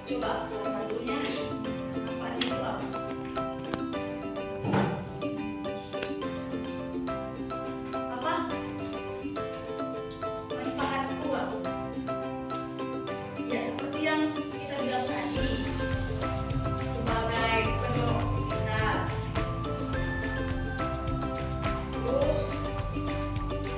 Coba salah satunya apa itu apa? Apa? Manfaat uang. Ya seperti yang kita bilang tadi, sebagai pendorong aktivitas. Terus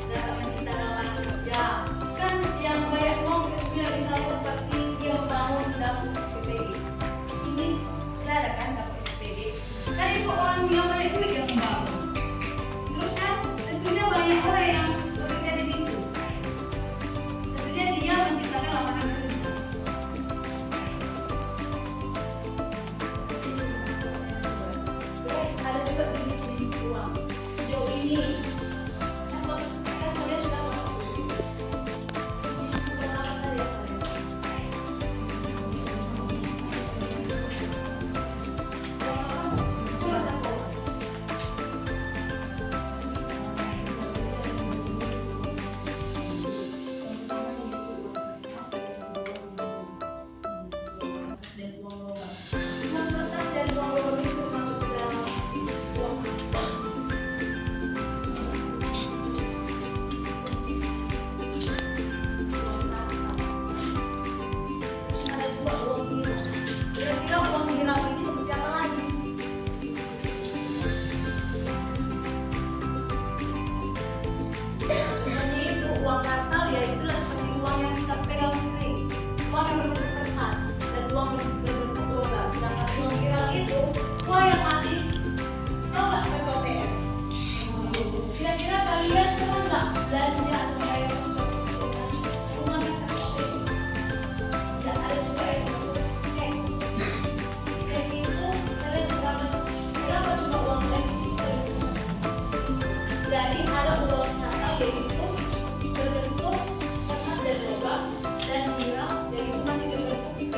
dapat menciptakan lapangan kerja. Kan yang banyak uang itu misalnya seperti dia membangun dapur SPPD. Di sini kita ada kan dapur SPPD. Kan itu orang yang banyak duit yang membangun. Terus kan tentunya banyak orang yang bekerja di situ. Tentunya dia menciptakan lapangan kerja. Terus ada juga jenis-jenis uang. Sejauh ini kan kalian sudah masuk sudah apa saja kalian? Coba satu. Uang kertas dan uang logam itu masuk ke dalam uang apa? Terus ada juga uang tiram. Kira-kira uang tiram ini seperti apa lagi? Sebenarnya itu uang kartal, ya itulah seperti uang yang kita pegang sering, uang yang berbentuk kertas dan uang yang berbentuk logam. Sedangkan uang tiram itu uang yang masih, tahu nggak PPOTF? Kira-kira kalian pernah nggak belanja atau bayar rumah PPOTF? Dan ada juga yang cek. Cek itu sering berapa cuma uang cek sih? Jadi ada uang kartal yaitu berbentuk kertas dan logam, dan tiram yaitu masih berbentuk P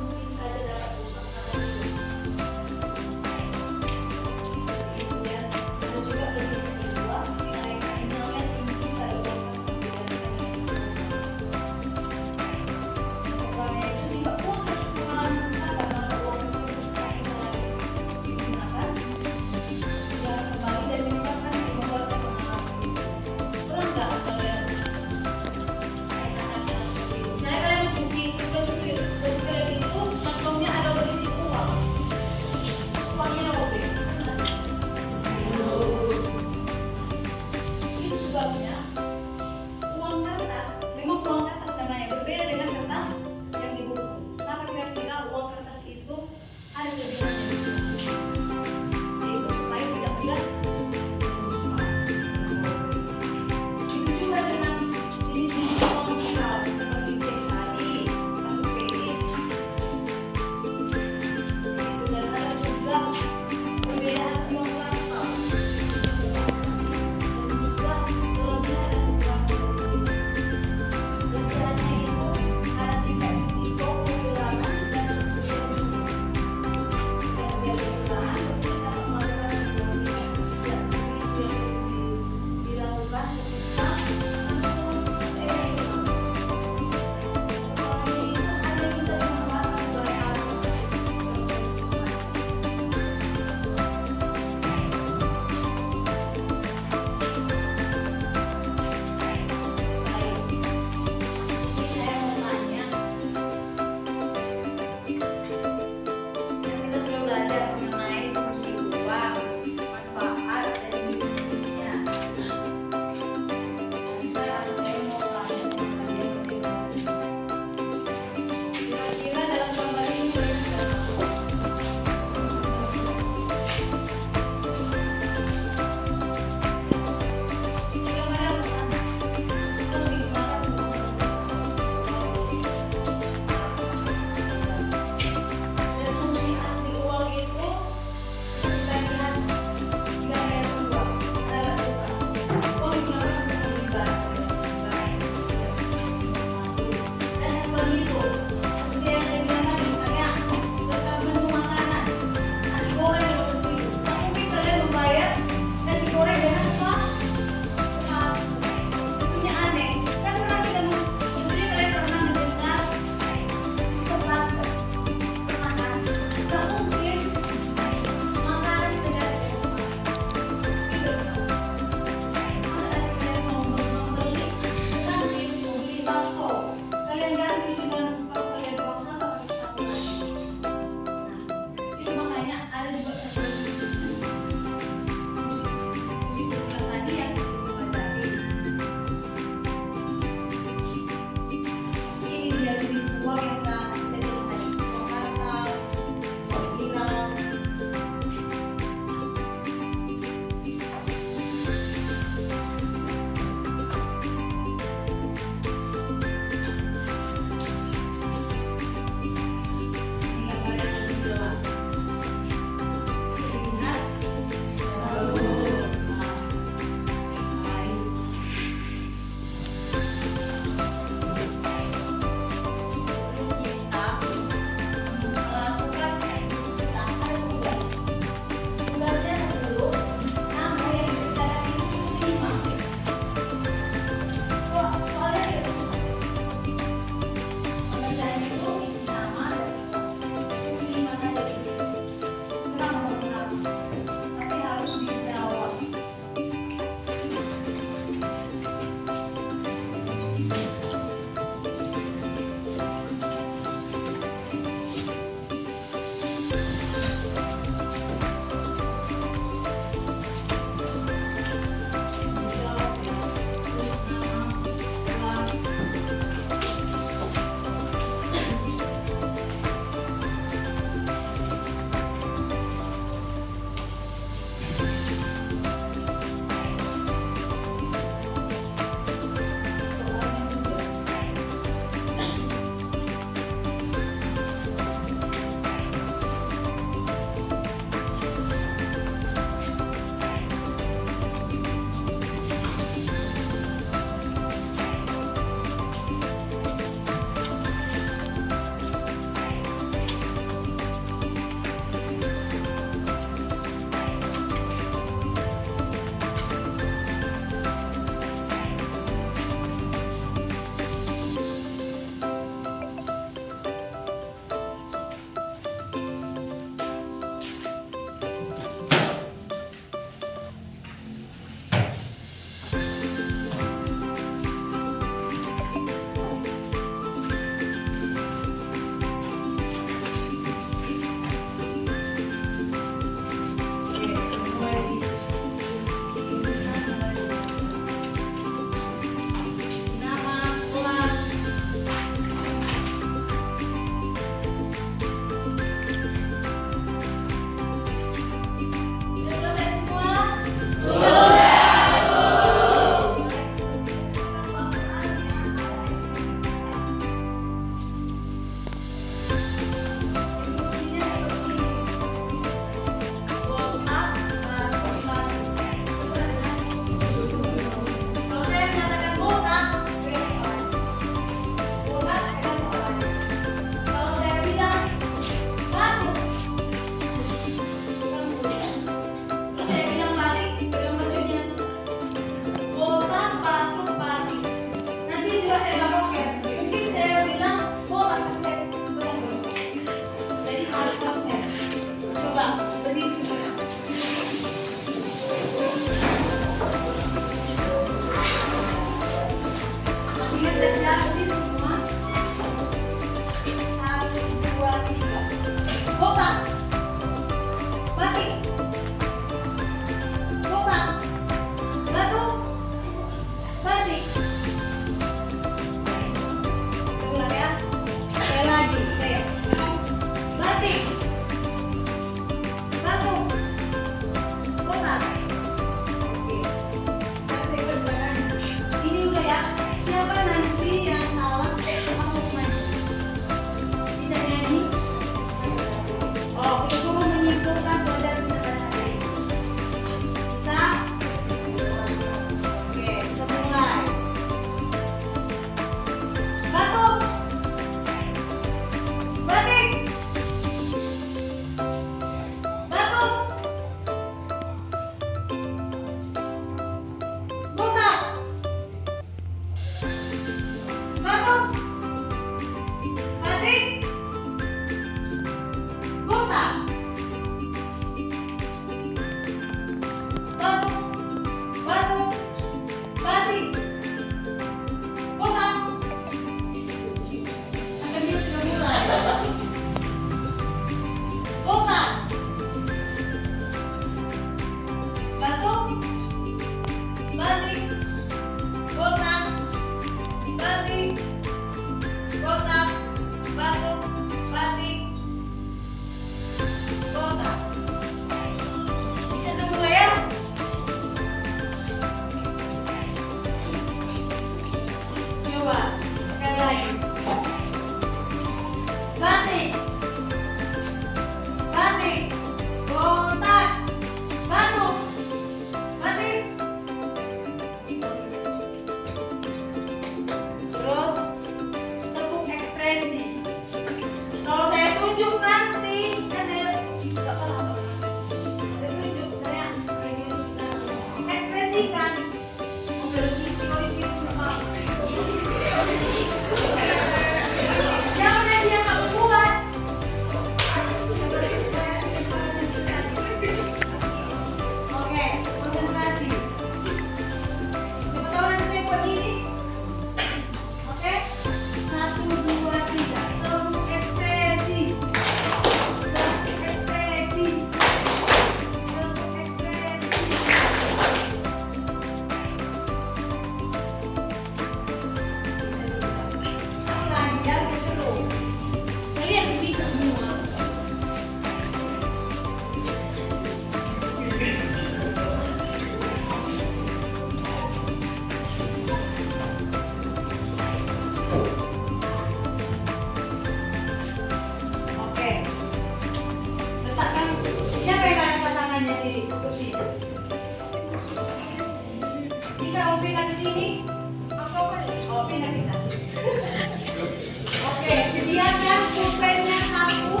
Sediakan pulpennya satu.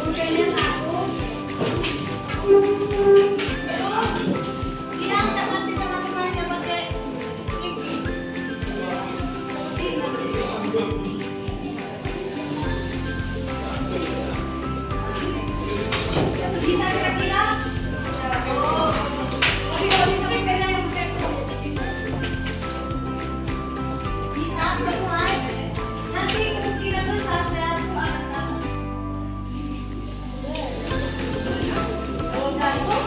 Pulpennya satu. Terus diangkat nanti sama temannya pakai lipstick. Bisa kira-kira? Oh, tapi kalau bisa pulpennya yang bisa mulai. Nanti kemungkinan besar saya suruh anak-anak. Kalau jatuh,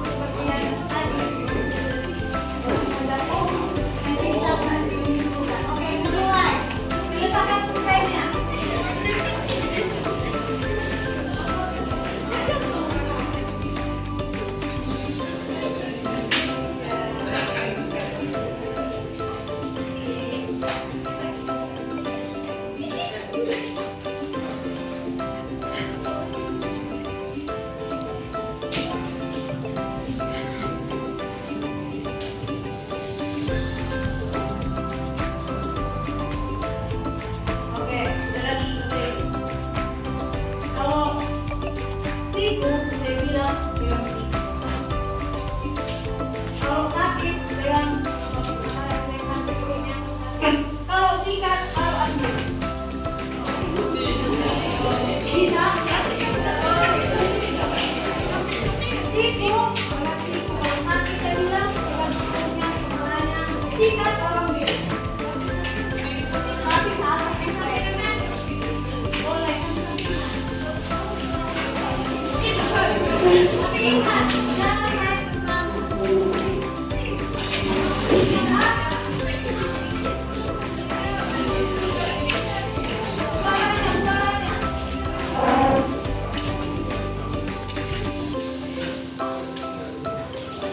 seperti yang tadi. Kalau jatuh, nanti bisa menanti juga. Oke, mulai. Diletakkan pulpennya. Oke, sudah seperti itu. Kalau siku, saya bilang siku. Kalau sakit, dengan sakit perutnya sakit. Kalau sikat, baru ambil. Bisa? Siku, kalau siku, kalau sakit, saya bilang perutnya, kepalanya. Sikat, baru ambil. Tapi saat boleh ingat, jangan main kekerasan. Suaranya.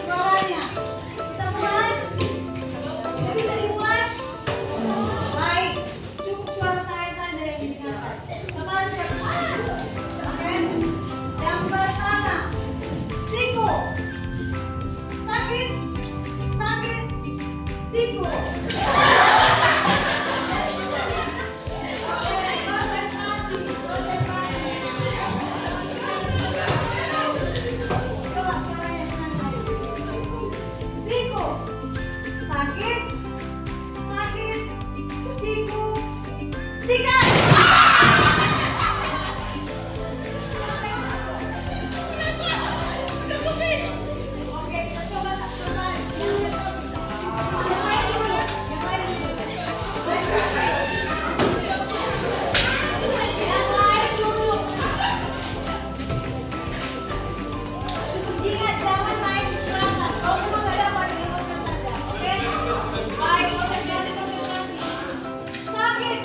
Suaranya. Kita mulai. Bisa dimulai? Baik, cukup suara saya saja yang didengarkan. Kepala cepat. Oke. Yang pertama, siku. Sakit, sakit, siku. Oke, konsentrasi, konsentrasi. Coba suaranya santai. Siku, sakit, sakit, siku, sikat. Oke, kita coba yang lain dulu, yang lain dulu. Yang lain dulu. Cukup ingat, jangan main kekerasan. Kalau memang nggak dapat, dilepaskan saja. Oke? Baik, konsentrasi, konsentrasi. Sakit.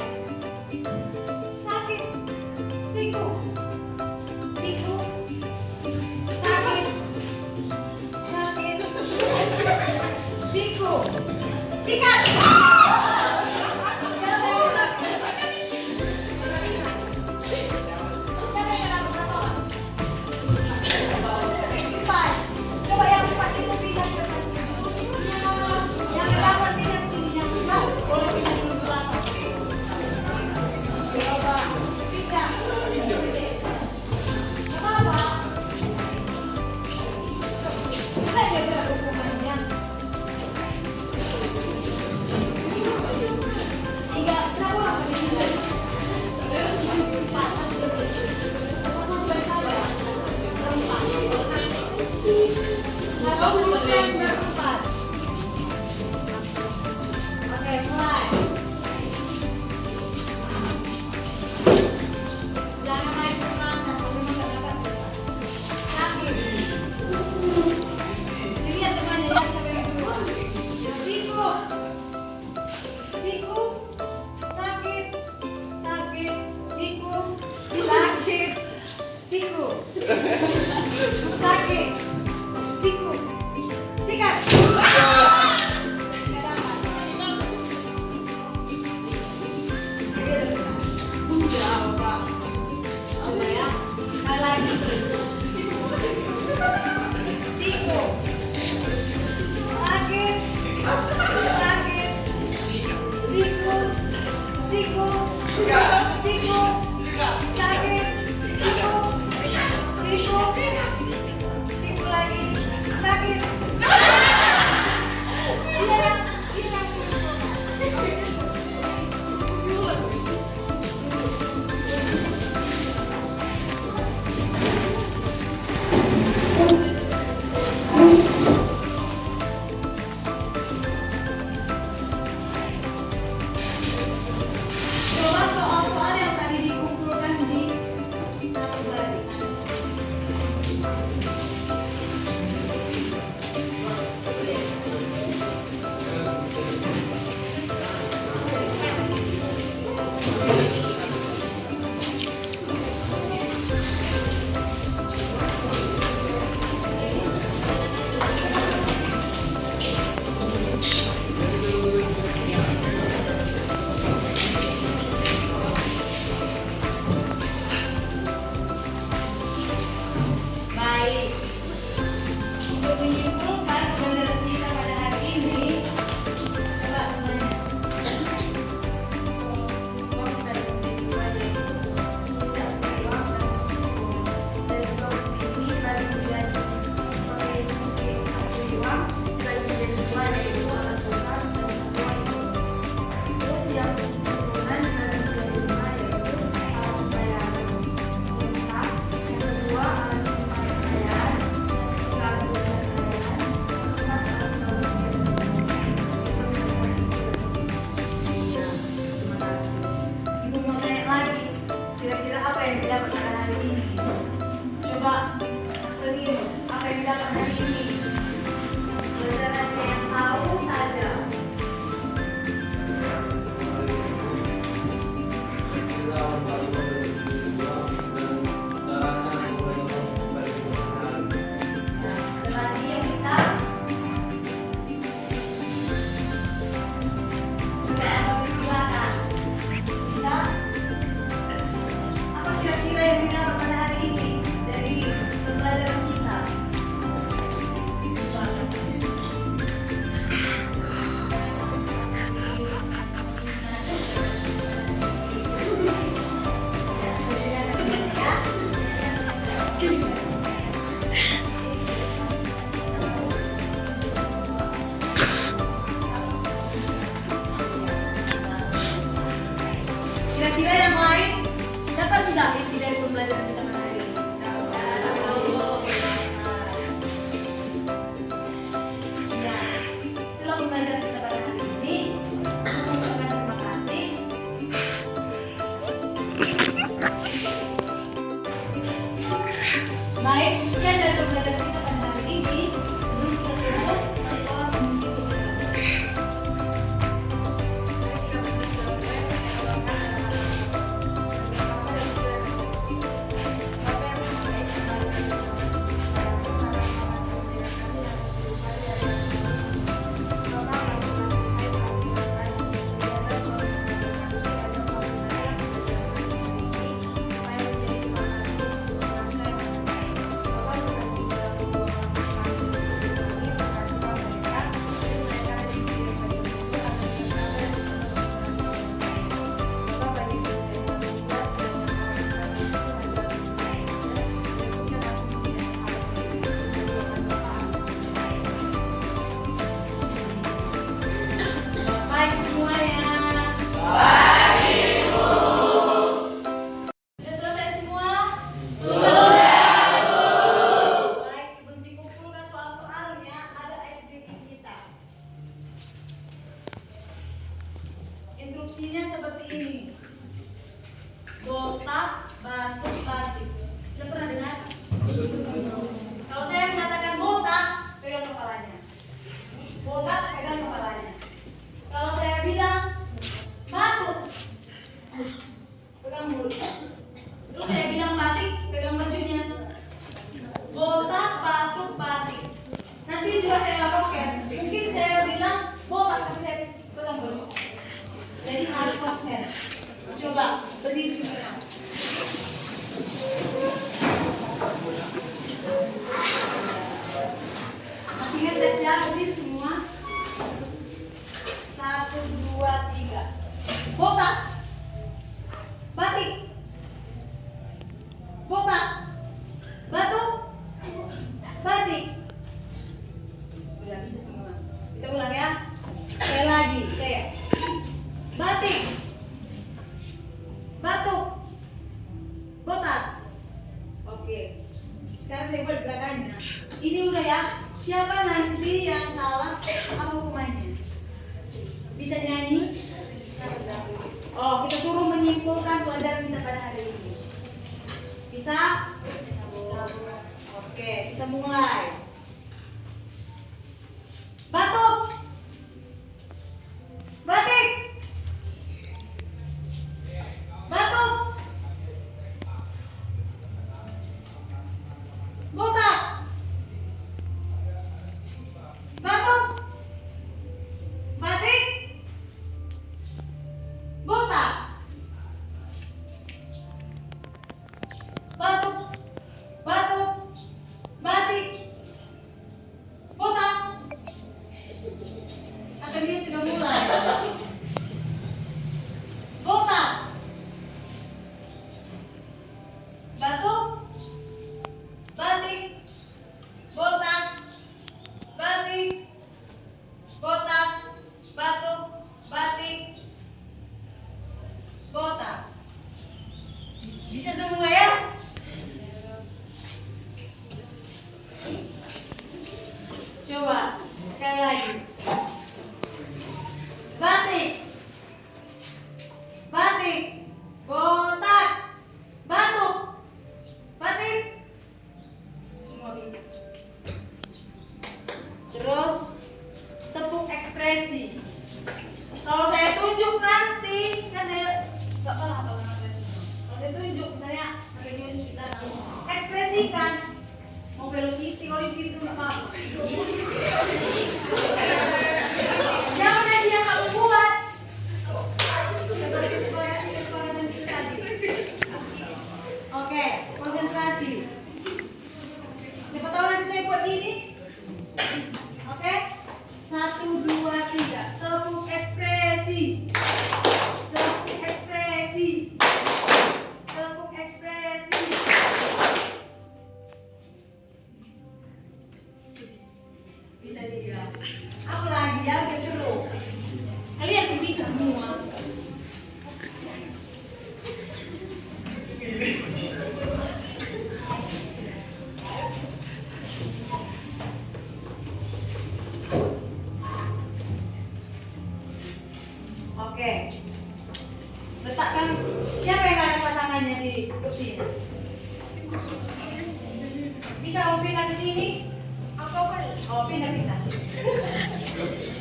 Siku. Siku. Sakit. Siku. Siku. Siku lagi. Sakit. Iya. Coba soal-soal yang tadi dikumpulkan di satu baris. Baik. Untuk menyimpulkan pembelajaran kita pada hari ini, coba semuanya. Ibu mau tanya lagi, kira-kira apa yang didapat pada hari ini? Coba serius, apa yang didapat hari ini? Pelajaran yang tahu saja. Ada lagi yang bisa? Coba yang di belakang. Bisa? Apa kira-kira yang didapat pada hari ini dari pembelajaran kita? Kira-kira yang lain dapat tidak inti dari pembelajaran kita pada hari ini? Ya, itulah pembelajaran kita pada hari ini. Mengucapkan terima kasih. Baik, sekian dari pembelajaran kita pada hari ini. Sebelum kita tutup, saya tolong mengikuti Baik semuanya. Sudah selesai semua? Baik, sebelum dikumpulkan soal-soalnya, ada ice breaking kita. Instruksinya seperti ini. Botak, batuk, batik. Sudah pernah dengar? Kalau saya mengatakan botak, pegang kepalanya. Botak, pegang kepalanya. Kalau saya bilang batuk, pegang mulut. Terus saya bilang batik, pegang bajunya. Botak, batuk, batik. Nanti juga saya laporkan. Mungkin saya bilang botak, tapi saya pegang baju. Jadi harus konsen. Coba berdiri semua. Masih ngetes ya, berdiri semua. 1, 2, 3. Botak. batik, batuk, botak. Oke, sekarang saya buat gerakannya. Ini udah ya. Siapa nanti yang salah apa hukumannya? Bisa nyanyi? Oh, kita suruh menyimpulkan pelajaran kita pada hari ini. Bisa? Oke, kita mulai. Batuk, batik, batuk, botak, batuk, batik, botak, batuk, batuk, batik, botak. Akademi sudah mulai. Botak, batuk, batik, botak, batik, botak, batuk, batik, botak. Bisa semua ya? Coba sekali lagi. Batik, batik, botak, batuk, batik. Semua bisa. Terus tepuk ekspresi. Kalau saya tunjuk nanti, kan saya nggak pernah tahu ekspresi. Kalau saya tunjuk, misalnya pakai news kita ekspresikan mau velocity, kalau di situ nggak apa-apa. Siapa nanti yang kamu buat? Seperti kesepakatan kita tadi. Oke, konsentrasi. Siapa tahu nanti saya buat ini? Oke, 1, 2, 3. Tepuk ekspresi. Tepuk ekspresi. Tepuk ekspresi. Bisa dibilang. Apa lagi ya? Biar seru. Kalian pun bisa semua. Oke. Letakkan siapa yang ada pasangannya di kursinya? Bisa mau pindah ke sini? Oh, pindah-pindah.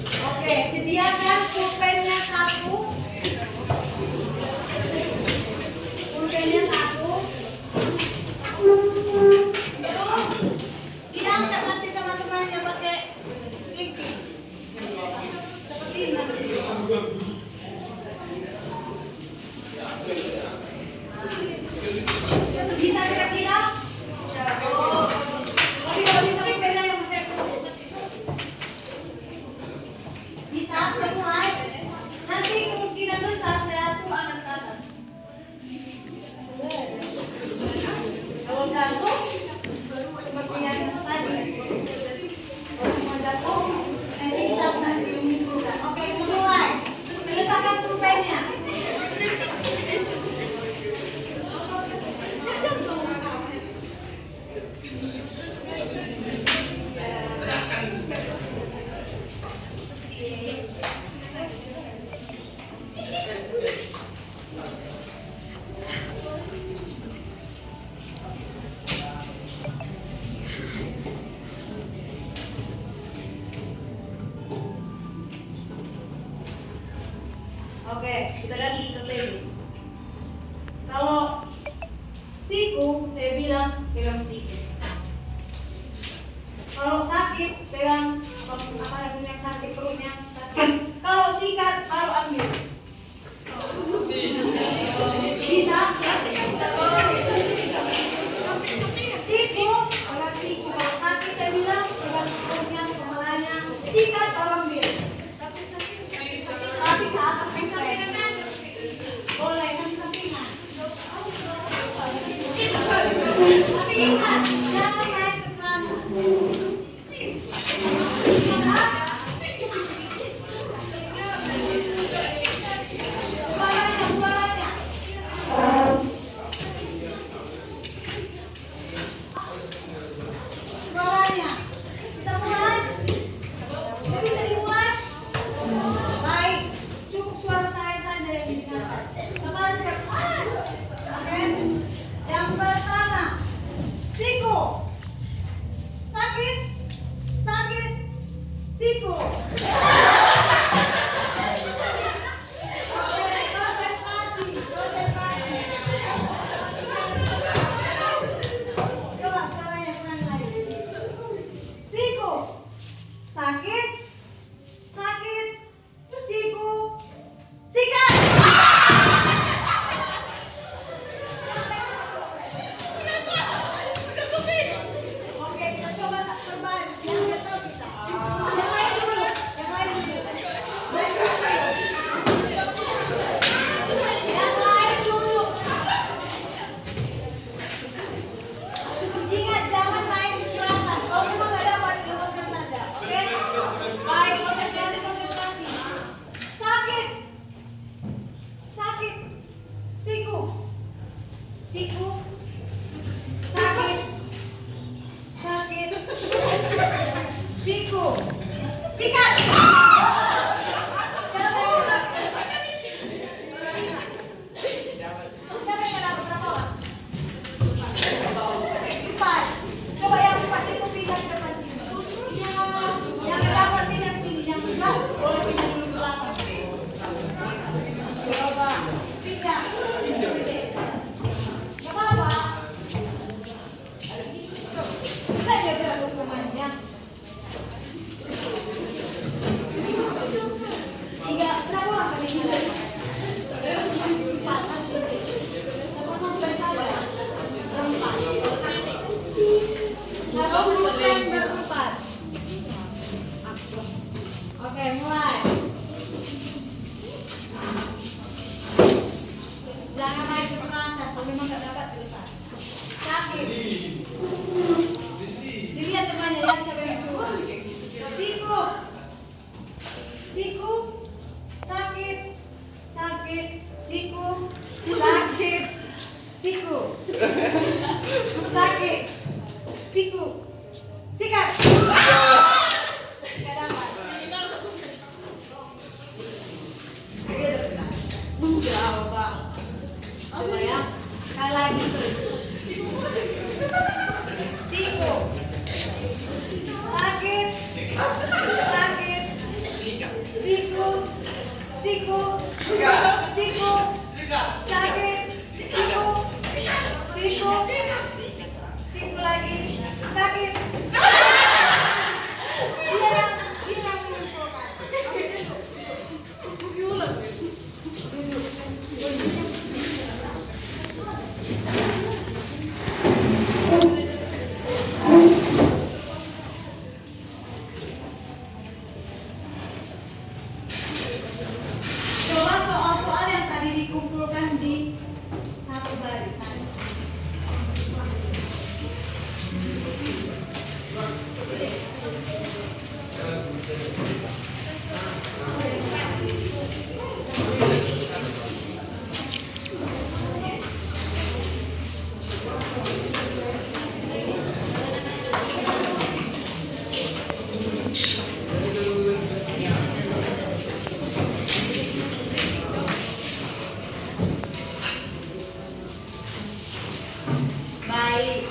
Oke, sediakan pulpennya 1. Pulpennya 1. Terus diangkat nanti sama temannya pakai linking. Seperti ini nanti. Bisa kira-kira? Oh. Tapi kalau bisa pulpennya yang masih bisa mulai. Nanti kemungkinan besar saya suruh anak ke atas. Kalau jatuh seperti yang tadi. Kalau semua jatuh, nanti bisa nanti menyimpulkan. Oke, kita mulai. Letakkan pulpennya. Oke, kita ganti strategi. Kalau siku, saya bilang pegang sedikit. Kalau sakit, pegang apa yang sakit perutnya. Kalau sikat, baru ambil. Bisa? Siku, pegang siku. Kalau sakit, saya bilang pegang perutnya, kepalanya. Sikat, baru ambil. Tapi saat boleh samping-sampingan. Tapi ingat, jangan main kekerasan. Bisa? Sama teriak. Oke. Yang pertama, siku. Sakit. Sakit. Siku. Oke, konsentrasi. Konsentrasi. Coba suaranya kurang lagi. Siku. Sakit. Sakit. Siku. Sikat. Oke, kita coba berbaris. Yang nggak tahu kita. Yang lain dulu. Yang lain dulu. Yang lain dulu. Ingat, jangan main kekerasan. Kalau memang nggak dapat, lepaskan saja. Oke? Baik, konsentrasi, konsentrasi. Sakit. Sakit. Siku. Siku. Sakit. Sakit. Siku. Sikat. Siapa yang dapat? Siapa yang dapat berapa orang? 4. Coba yang 4 itu pindah ke depan sini. Yang dapat pindah ke sini. Yang enggak boleh pindah dulu ke belakang. Coba pindah. Gak apa-apa. Kita dia berat hukumannya. 3, berapa orang kali ini? 4. Satu sampai saja. 4. Satu pulpen berempat. Oke, mulai. Jangan main kekerasan, kalau memang nggak dapat lepas. Sakit. Dilihat temannya ya, siapa yang coba. Siku. Siku. Sakit. Sakit. Siku. Sakit. Siku. Sakit. Siku. Sikat. Nggak dapat. Oke, terus. Jauh, Pak. Coba ya. Sekali lagi. Siku. Sakit. Sakit. Siku. Siku. Siku. Sakit. Siku. Siku. Siku lagi. Sakit. Dia yang mengumpulkan. Oke, dulu. Coba soal-soal yang tadi dikumpulkan di satu barisan. Baik.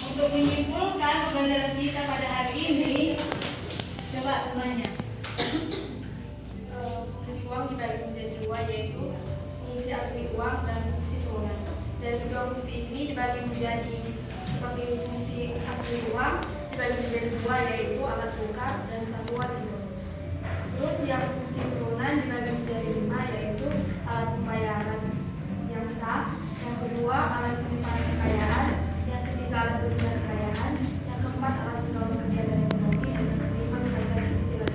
Untuk menyimpulkan pembelajaran kita pada hari ini, coba temannya. Fungsi uang dibagi menjadi 2, yaitu fungsi asli uang dan fungsi turunan. Dan kedua fungsi ini dibagi menjadi seperti fungsi asli uang dibagi menjadi 2, yaitu alat tukar dan satuan hitung. Terus yang fungsi turunan dibagi menjadi 5, yaitu alat pembayaran yang sah. Yang kedua alat penyimpanan kekayaan. Yang ketiga alat penyimpanan kekayaan. Yang keempat alat pendorong kegiatan ekonomi. Dan yang kelima standar cicilan.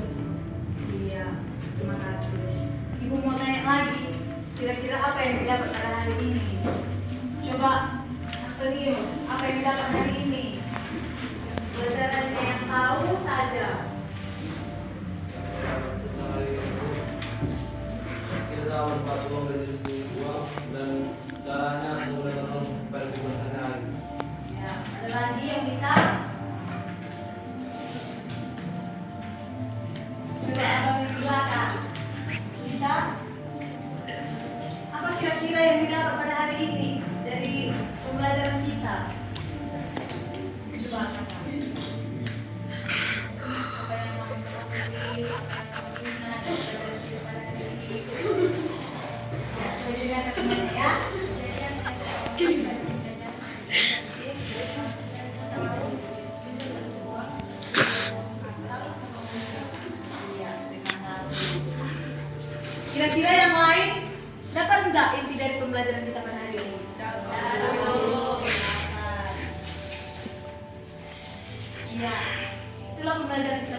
Iya, terima kasih. Ibu mau tanya lagi, kira-kira apa yang didapat pada hari ini? Coba, Antonius, apa yang didapat hari ini? Pelajarannya yang tahu saja. Kita tahu manfaat uang dari uang dan caranya untuk mendorong pada kehidupan hari. Ya, ada lagi yang bisa? Coba abang di belakang. Bisa? yang didapat pada hari ini dari pembelajaran kita? Coba kata. Apa yang kamu ketahui tentang pembelajaran kita pada hari ini? Ya, coba dilihat teman-teman ya. Iya, terima kasih. Kira-kira yang lain dapat enggak inti dari pembelajaran kita pada hari ini? Dapat. Iya, itulah pembelajaran kita